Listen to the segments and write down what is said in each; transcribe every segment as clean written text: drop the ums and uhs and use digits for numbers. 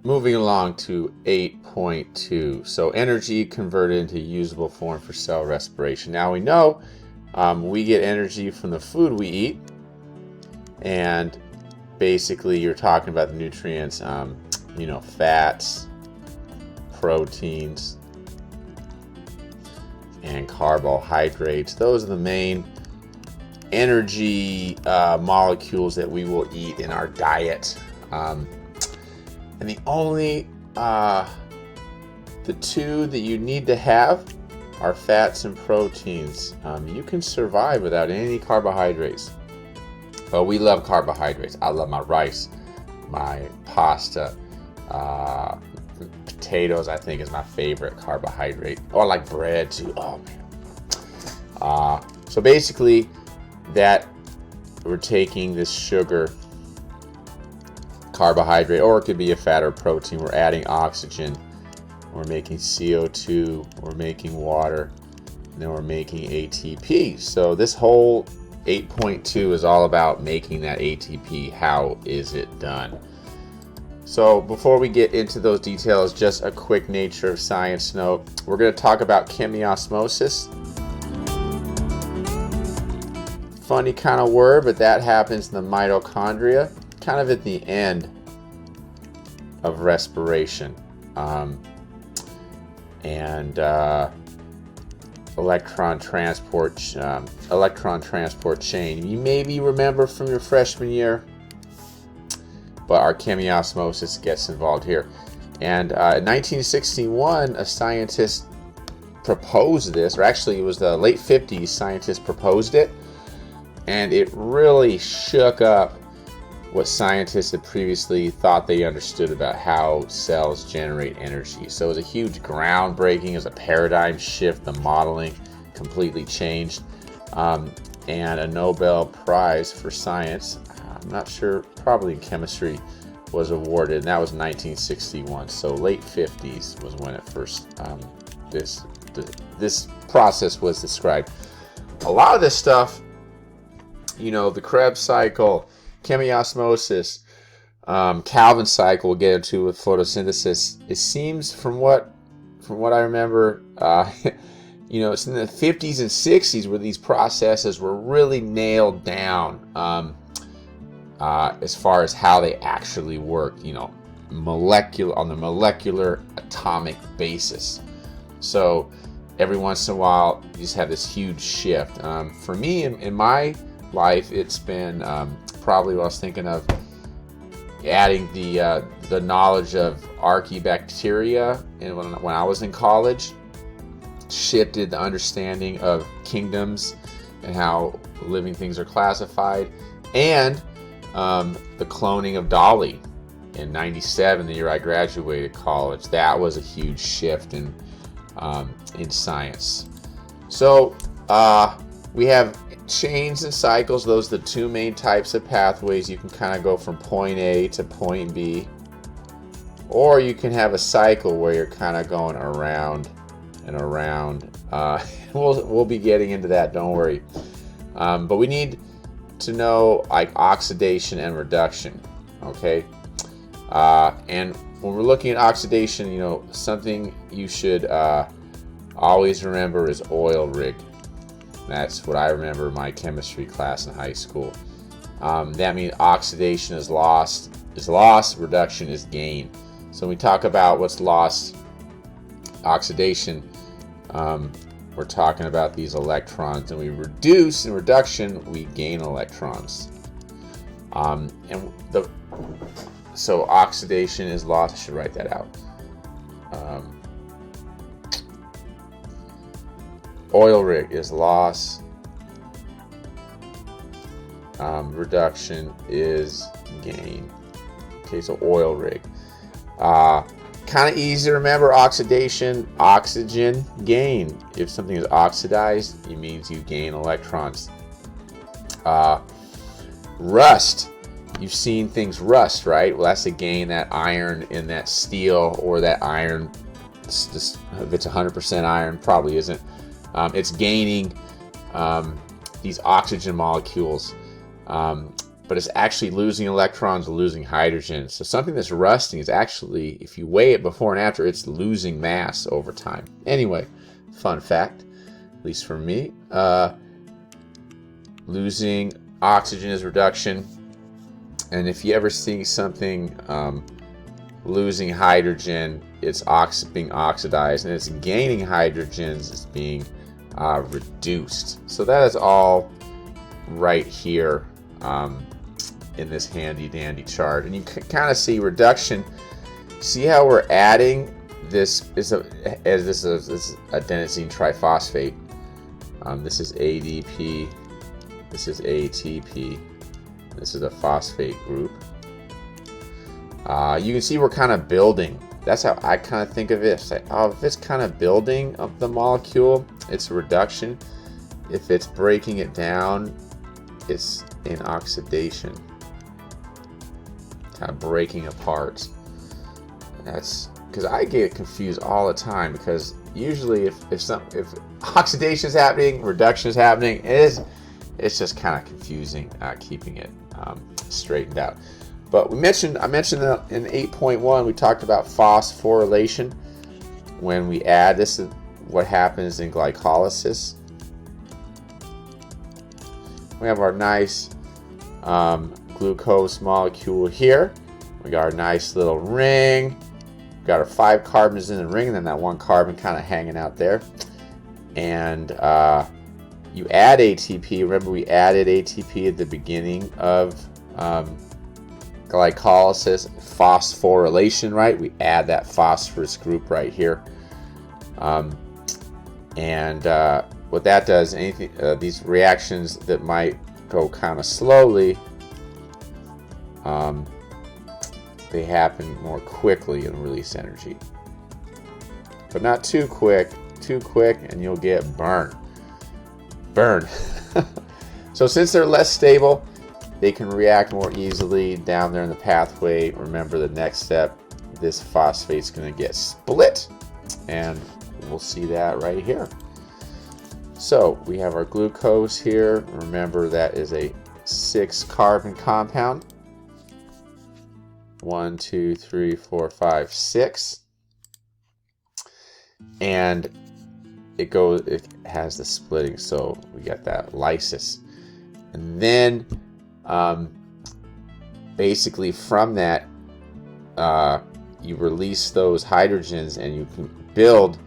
moving along to 8.2. So energy converted into usable form for cell respiration. Now we know we get energy from the food we eat, and basically you're talking about the nutrients, fats, proteins, and carbohydrates. Those are the main energy molecules that we will eat in our diet. And the only, the two that you need to have are fats and proteins. You can survive without any carbohydrates. But we love carbohydrates. I love my rice, my pasta, potatoes I think is my favorite carbohydrate. Or like bread too. Oh man. So basically that we're taking this sugar, carbohydrate, or it could be a fat or protein. We're adding oxygen, we're making CO2, we're making water, and then we're making ATP. So this whole 8.2 is all about making that ATP. How is it done? So before we get into those details, just a quick nature of science note. We're going to talk about chemiosmosis. Funny kind of word, but that happens in the mitochondria, kind of at the end of respiration, and electron transport chain. You maybe remember from your freshman year, but our chemiosmosis gets involved here. And in 1961, a scientist proposed this, or actually it was the late 50s. Scientists proposed it, and it really shook up what scientists had previously thought they understood about how cells generate energy. So it was a huge groundbreaking, it was a paradigm shift. The modeling completely changed, and a Nobel Prize for science, I'm not sure, probably in chemistry, was awarded, and that was 1961. So late 50s was when it first this process was described. A lot of this stuff, the Krebs cycle, chemiosmosis, Calvin cycle, we'll get into with photosynthesis. It seems from what I remember, it's in the 50s and 60s where these processes were really nailed down, as far as how they actually work, on the molecular atomic basis. So every once in a while you just have this huge shift. For me, in my life, it's been probably what I was thinking of, adding the knowledge of archaebacteria, and when I was in college, shifted the understanding of kingdoms and how living things are classified, and the cloning of Dolly in '97, the year I graduated college. That was a huge shift in science. So we have chains and cycles. Those are the two main types of pathways. You can kind of go from point A to point B, or you can have a cycle where you're kind of going around and around. We'll be getting into that, don't worry. But we need to know like oxidation and reduction, okay? And when we're looking at oxidation, something you should always remember is oil rig. That's what I remember in my chemistry class in high school. That means oxidation is loss, reduction is gain. So when we talk about what's lost, oxidation, we're talking about these electrons, and we reduce in reduction, we gain electrons. So oxidation is loss. I should write that out. Oil rig is loss. Reduction is gain. Okay, so oil rig. Kind of easy to remember. Oxidation, oxygen, gain. If something is oxidized, it means you gain electrons. Rust. You've seen things rust, right? Well, that's to gain that iron in that steel, or that iron, if it's 100% iron, probably isn't. It's gaining these oxygen molecules. but it's actually losing electrons, losing hydrogen. So something that's rusting is actually, if you weigh it before and after, it's losing mass over time. Anyway, fun fact, at least for me, losing oxygen is reduction. And if you ever see something losing hydrogen, it's being oxidized, and it's gaining hydrogens, it's being reduced. So that is all right here in this handy dandy chart, and you can kind of see reduction. See how we're adding this is a adenosine triphosphate. This is ADP, this is ATP, this is a phosphate group. You can see we're kind of building. That's how I kind of think of it. It's like, oh, if it's kind of building of the molecule, it's a reduction. If it's breaking it down, it's in oxidation, kind of breaking apart. That's because I get confused all the time, because usually if oxidation is happening, reduction is happening, it's just kind of confusing keeping it straightened out. But I mentioned that in 8.1 we talked about phosphorylation. When we add, this is what happens in glycolysis. We have our nice glucose molecule here. We got our nice little ring. We got our 5 carbons in the ring, and then that 1 carbon kind of hanging out there. And you add ATP. Remember, we added ATP at the beginning of glycolysis, phosphorylation, right? We add that phosphorus group right here. What that does, these reactions that might go kind of slowly, they happen more quickly and release energy. But not too quick and you'll get burn. So since they're less stable, they can react more easily down there in the pathway. Remember, the next step, this phosphate's going to get split, and we'll see that right here. So we have our glucose here. Remember, that is a 6 carbon compound. 1, 2, 3, 4, 5, 6. And it has the splitting, so we got that lysis. And then basically from that, you release those hydrogens and you can build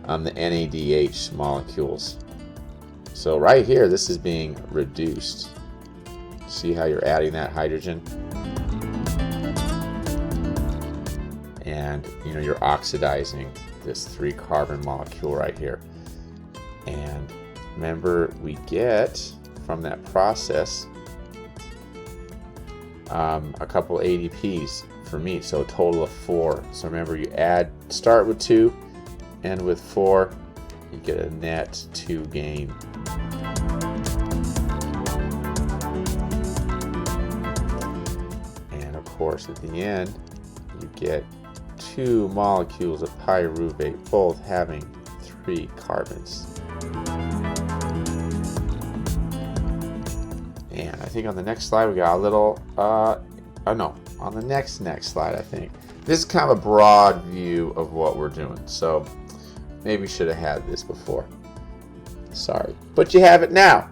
the NADH molecules. So right here, this is being reduced. See how you're adding that hydrogen? And you're oxidizing this 3 carbon molecule right here. And remember, we get from that process a couple ADPs from each, so a total of 4. So remember, you start with 2, end with 4, you get a net 2 gain. And of course, at the end, you get 2 molecules of pyruvate, both having 3 carbons. And I think on the next slide we got a little, on the next slide, I think. This is kind of a broad view of what we're doing, so maybe we should have had this before. Sorry, but you have it now.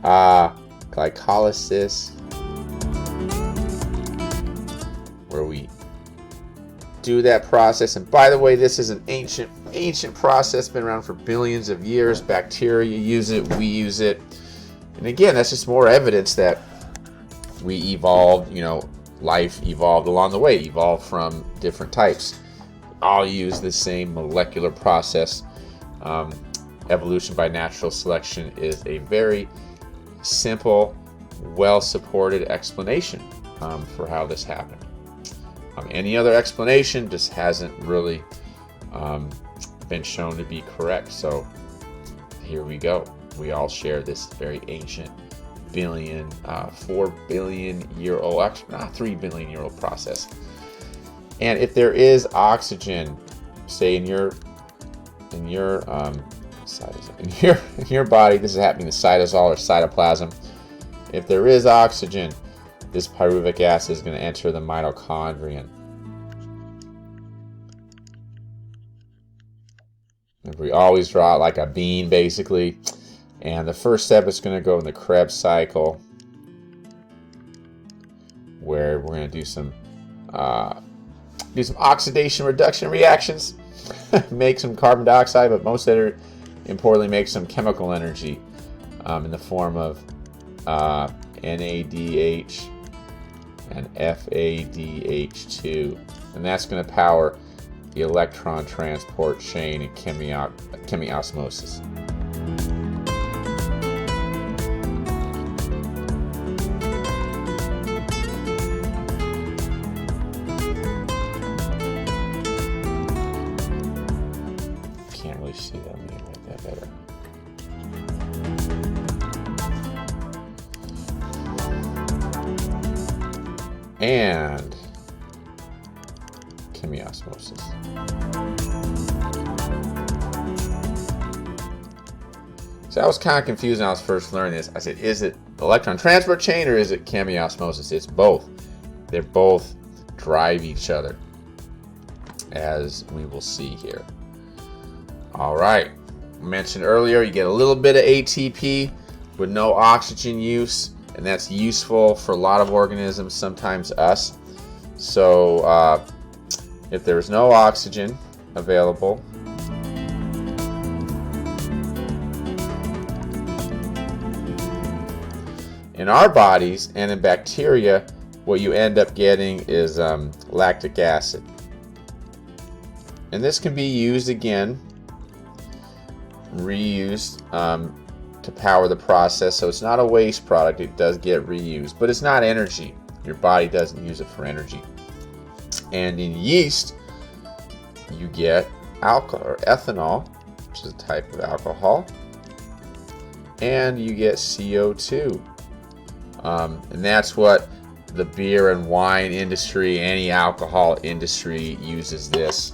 Glycolysis, where we do that process. And by the way, this is an ancient process, been around for billions of years. Bacteria use it, we use it. And again, that's just more evidence that we evolved, life evolved along the way, evolved from different types. All use the same molecular process. Evolution by natural selection is a very simple, well-supported explanation for how this happened. Any other explanation just hasn't really been shown to be correct. So here we go. We all share this very ancient 4 billion year old, actually not 3 billion year old process. And if there is oxygen, say in your body, this is happening in the cytosol or cytoplasm. If there is oxygen, this pyruvic acid is going to enter the mitochondrion. We always draw it like a bean, basically. And the first step is going to go in the Krebs cycle, where we're going to do some oxidation reduction reactions, make some carbon dioxide, but most importantly, make some chemical energy in the form of NADH and FADH2, and that's going to power the electron transport chain in chemiosmosis. Can't really see that. Let me write that better. And chemiosmosis. So I was kind of confused when I was first learning this. I said, is it electron transport chain or is it chemiosmosis? It's both. They both drive each other, as we will see here. All right. I mentioned earlier, you get a little bit of ATP with no oxygen use, and that's useful for a lot of organisms, sometimes us. So if there's no oxygen available, in our bodies and in bacteria, what you end up getting is lactic acid. And this can be used again, reused to power the process. So it's not a waste product, it does get reused, but it's not energy. Your body doesn't use it for energy. And in yeast, you get alcohol or ethanol, which is a type of alcohol, and you get CO2. And that's what the beer and wine industry, any alcohol industry, uses this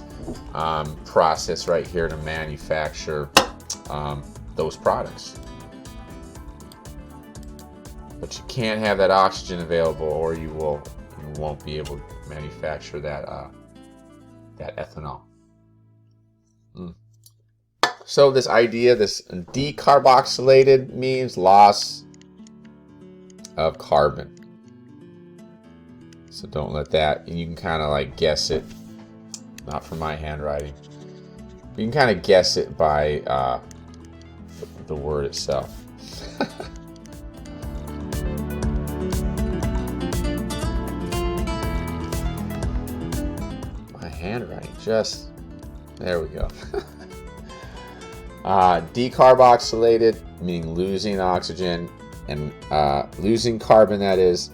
process right here to manufacture those products. But you can't have that oxygen available, or you won't be able to manufacture that ethanol. So this idea, this decarboxylated, means loss of carbon. So don't let that, and you can kind of like guess it, not from my handwriting, but you can kind of guess it by the word itself. My handwriting just, there we go. Decarboxylated, meaning losing oxygen and losing carbon, that is,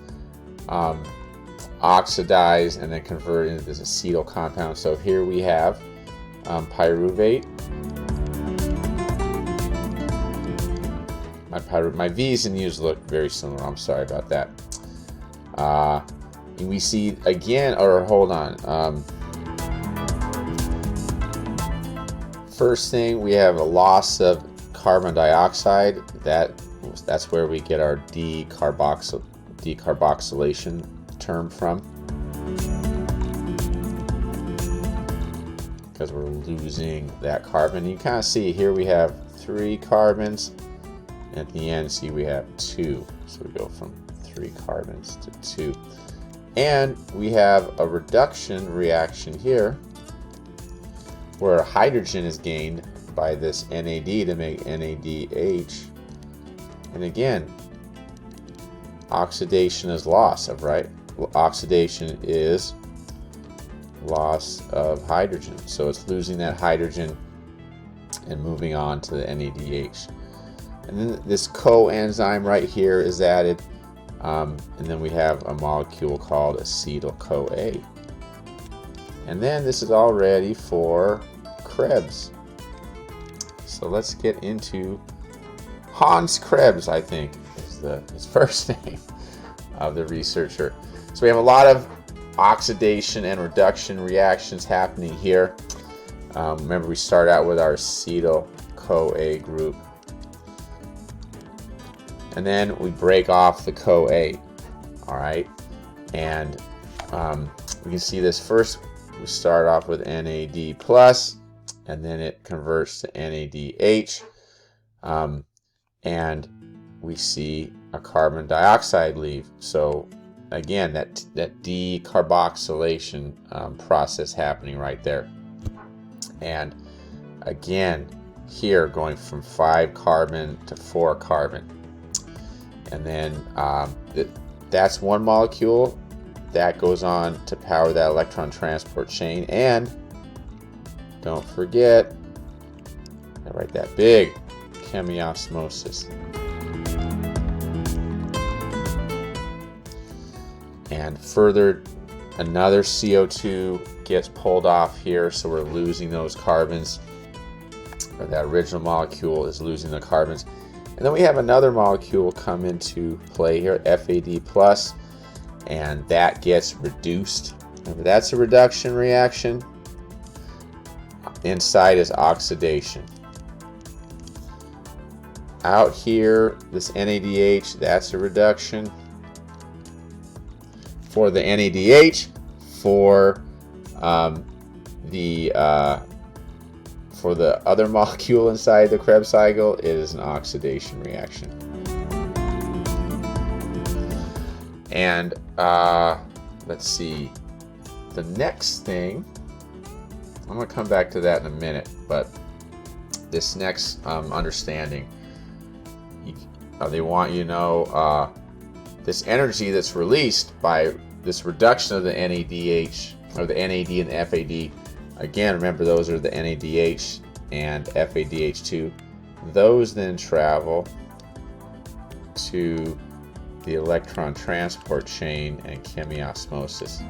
oxidized and then converted into this acetyl compound. So here we have pyruvate. My V's and U's look very similar. I'm sorry about that. And we see again, or hold on. First thing, we have a loss of carbon dioxide. That's where we get our decarboxylation term from, because we're losing that carbon. You kind of see here we have 3 carbons, and at the end see we have 2, so we go from 3 carbons to 2, and we have a reduction reaction here where hydrogen is gained by this NAD to make NADH, and again oxidation is loss of, right? Oxidation is loss of hydrogen, so it's losing that hydrogen and moving on to the NADH. And then this coenzyme right here is added, and then we have a molecule called acetyl-CoA. And then this is all ready for Krebs. So let's get into Hans Krebs, I think is his first name of the researcher. So we have a lot of oxidation and reduction reactions happening here. Remember, we start out with our acetyl-CoA group, and then we break off the CoA. All right, And we can see this first. We start off with NAD plus, and then it converts to NADH, and we see a carbon dioxide leave. So again, that decarboxylation process happening right there. And again, here going from 5 carbon to 4 carbon. And then that's one molecule that goes on to power that electron transport chain. And don't forget, I write that big, chemiosmosis. And further, another CO2 gets pulled off here, so we're losing those carbons, or that original molecule is losing the carbons. And then we have another molecule come into play here, FAD plus, and that gets reduced. Remember, that's a reduction reaction. Inside is oxidation. Out here, this NADH, that's a reduction. For the NADH, for the other molecule inside the Krebs cycle, it is an oxidation reaction. And let's see, the next thing, I'm going to come back to that in a minute, but this next understanding, they want you to know this energy that's released by this reduction of the NADH, or the NAD and the FAD. Again, remember, those are the NADH and FADH2. Those then travel to the electron transport chain and chemiosmosis.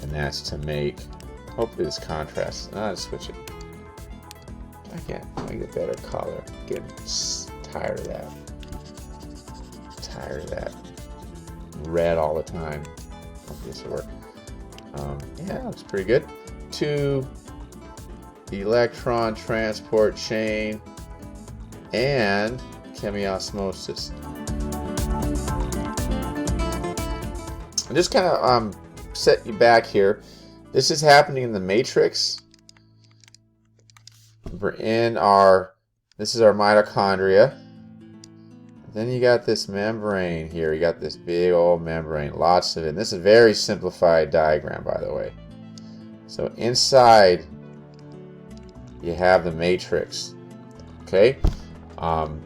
And that's to make, hopefully this contrast, let's switch it. I get a better color. Getting tired of that. Tired of that red all the time. Hopefully this will work. Yeah, looks pretty good. To the electron transport chain and chemiosmosis. And just kind of set you back here. This is happening in the matrix. We're in our, this is our mitochondria. Then you got this membrane here. You got this big old membrane, lots of it. And this is a very simplified diagram, by the way. So inside, you have the matrix. Okay,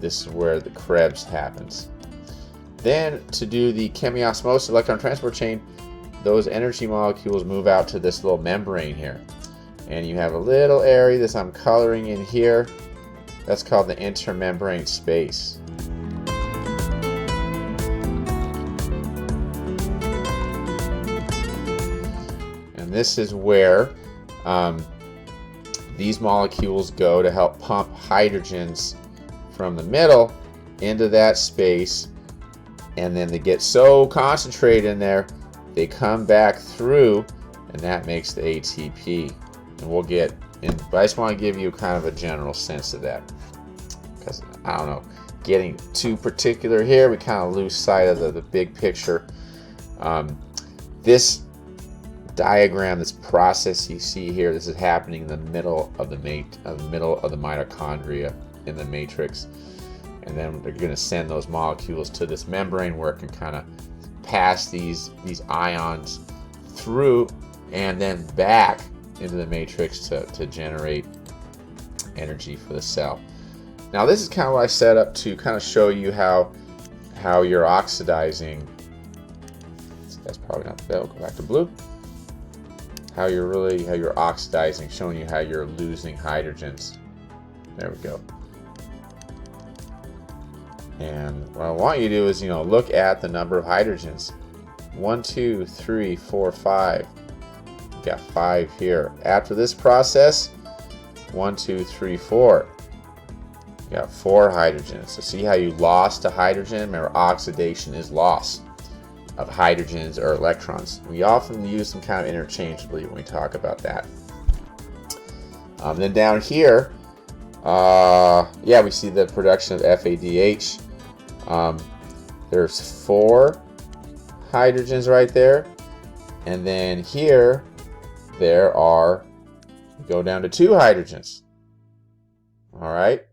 this is where the Krebs happens. Then to do the chemiosmosis, electron transport chain, those energy molecules move out to this little membrane here. And you have a little area that I'm coloring in here. That's called the intermembrane space. And this is where these molecules go to help pump hydrogens from the middle into that space. And then they get so concentrated in there, they come back through, and that makes the ATP. And we'll get in, but I just want to give you kind of a general sense of that, because I don't know, getting too particular here, we kind of lose sight of the big picture. This diagram, this process you see here, this is happening in the middle of the mitochondria in the matrix, and then they're going to send those molecules to this membrane where it can kind of pass these ions through and then back into the matrix to generate energy for the cell. Now this is kind of what I set up to kind of show you how you're oxidizing. That's probably not the bell. Go back to blue. How you're oxidizing, showing you how you're losing hydrogens. There we go. And what I want you to do is, look at the number of hydrogens. 1, 2, 3, 4, 5. You got 5 here. After this process, 1, 2, 3, 4. You got 4 hydrogens. So see how you lost a hydrogen? Remember, oxidation is loss of hydrogens or electrons. We often use them kind of interchangeably when we talk about that. Then down here, we see the production of FADH. there's 4 hydrogens right there. And then here, there are, go down to 2 hydrogens. All right.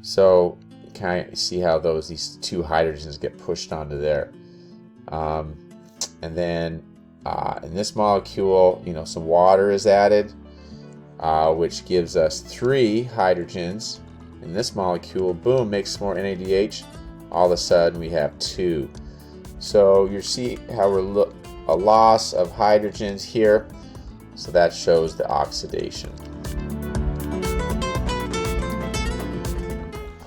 So you kind of see how these 2 hydrogens get pushed onto there. And then in this molecule, some water is added, which gives us 3 hydrogens. In this molecule, boom, makes more NADH. All of a sudden, we have 2. So you see how we're a loss of hydrogens here. So that shows the oxidation.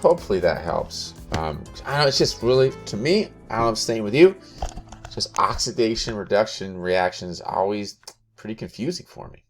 Hopefully that helps. I don't know, it's just really, to me, I don't know if I'm staying with you, just oxidation reduction reaction is always pretty confusing for me.